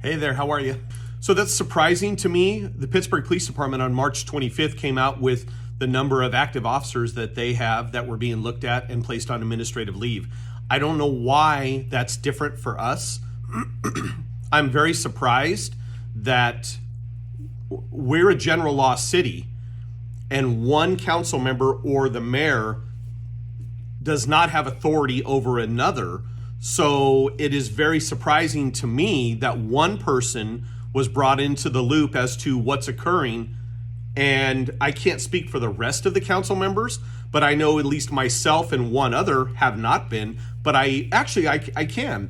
Hey there, how are you? So that's surprising to me. The Pittsburgh Police Department on March 25th came out with the number of active officers that they have that were being looked at and placed on administrative leave. I don't know why that's different for us. I'm very surprised that we're a general law city and one council member or the mayor does not have authority over another. So it is very surprising to me that one person was brought into the loop as to what's occurring. And I can't speak for the rest of the council members, but I know at least myself and one other have not been. But I can.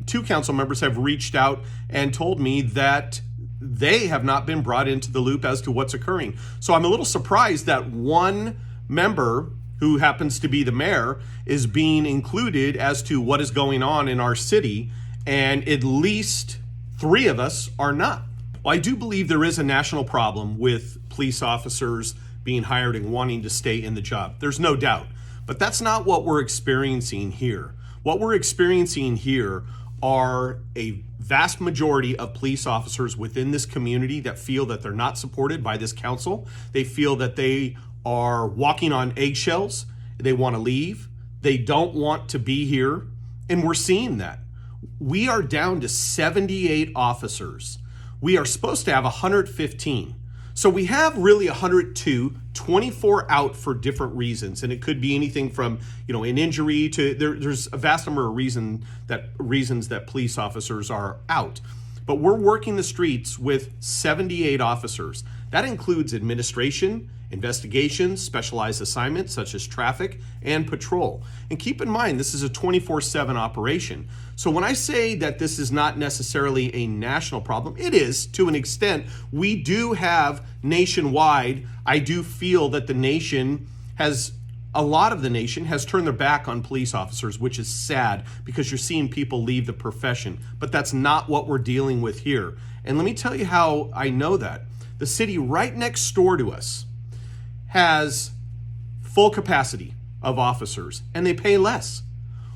Two council members have reached out and told me that they have not been brought into the loop as to what's occurring. So I'm a little surprised that one member, who happens to be the mayor, is being included as to what is going on in our city, and at least three of us are not. Well, I do believe there is a national problem with police officers being hired and wanting to stay in the job. There's no doubt. But that's not what we're experiencing here. What we're experiencing here are a vast majority of police officers within this community that feel that they're not supported by this council. They feel that they are walking on eggshells. They want to leave. They don't want to be here. And we're seeing that. We are down to 78 officers. We are supposed to have 115. So we have really 102, 24 out for different reasons. And it could be anything from, an injury to there's a vast number of reasons that police officers are out. But we're working the streets with 78 officers. That includes administration, investigations, specialized assignments such as traffic and patrol. And keep in mind, this is a 24/7 operation. So when I say that this is not necessarily a national problem, it is to an extent. We do have nationwide. I do feel that a lot of the nation has turned their back on police officers, which is sad because you're seeing people leave the profession. But that's not what we're dealing with here. And let me tell you how I know that. The city right next door to us has full capacity of officers and they pay less.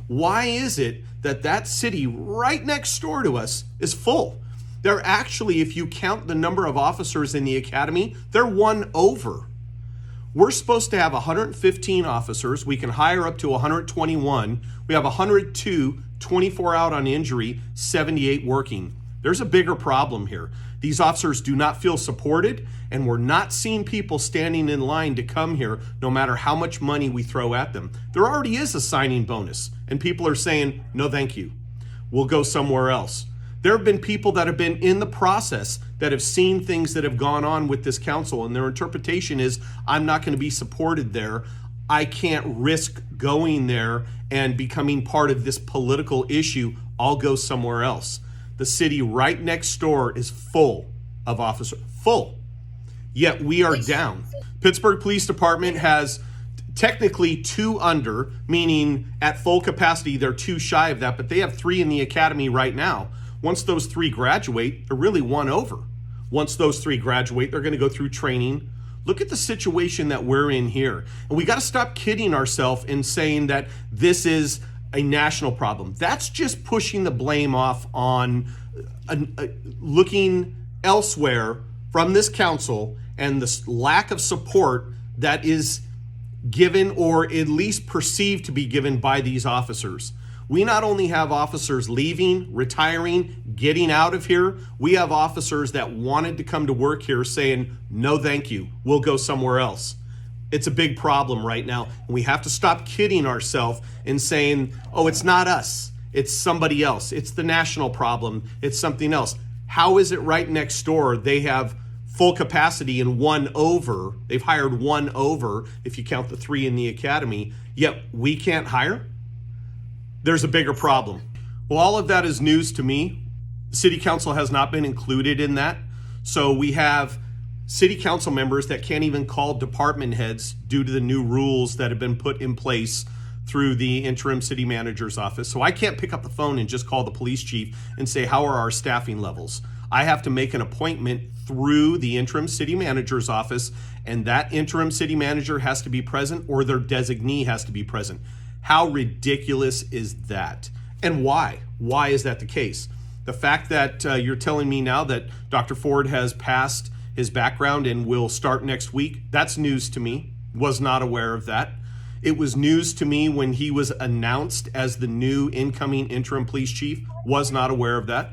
Why is it that that city right next door to us is full? They're actually, if you count the number of officers in the academy, they're one over. We're supposed to have 115 officers. We can hire up to 121. We have 102, 24 out on injury, 78 working. There's a bigger problem here. These officers do not feel supported, and we're not seeing people standing in line to come here no matter how much money we throw at them. There already is a signing bonus, and people are saying, no thank you. We'll go somewhere else. There have been people that have been in the process that have seen things that have gone on with this council, and their interpretation is, I'm not going to be supported there. I can't risk going there and becoming part of this political issue. I'll go somewhere else. The city right next door is full of officers, full. Yet we are down. Pittsburgh Police Department has technically 2 under, meaning at full capacity, they're 2 shy of that, but they have 3 in the academy right now. Once those 3 graduate, they're really 1 over. Once those 3 graduate, they're going to go through training. Look at the situation that we're in here. And we got to stop kidding ourselves and saying that this is a national problem. That's just pushing the blame off on looking elsewhere from this council and the lack of support that is given or at least perceived to be given by these officers. We not only have officers leaving, retiring, getting out of here, we have officers that wanted to come to work here saying, no thank you, we'll go somewhere else. It's a big problem right now. And we have to stop kidding ourselves and saying, oh, it's not us, it's somebody else. It's the national problem, it's something else. How is it right next door they have full capacity and 1 over, they've hired 1 over if you count the 3 in the academy, yet we can't hire? There's a bigger problem. Well, all of that is news to me. The city council has not been included in that. So we have city council members that can't even call department heads due to the new rules that have been put in place through the interim city manager's office. So I can't pick up the phone and just call the police chief and say, how are our staffing levels? I have to make an appointment through the interim city manager's office, and that interim city manager has to be present or their designee has to be present. How ridiculous is that? And why? Why is that the case? The fact that you're telling me now that Dr. Ford has passed his background and will start next week, that's news to me. Was not aware of that. It was news to me when he was announced as the new incoming interim police chief. Was not aware of that.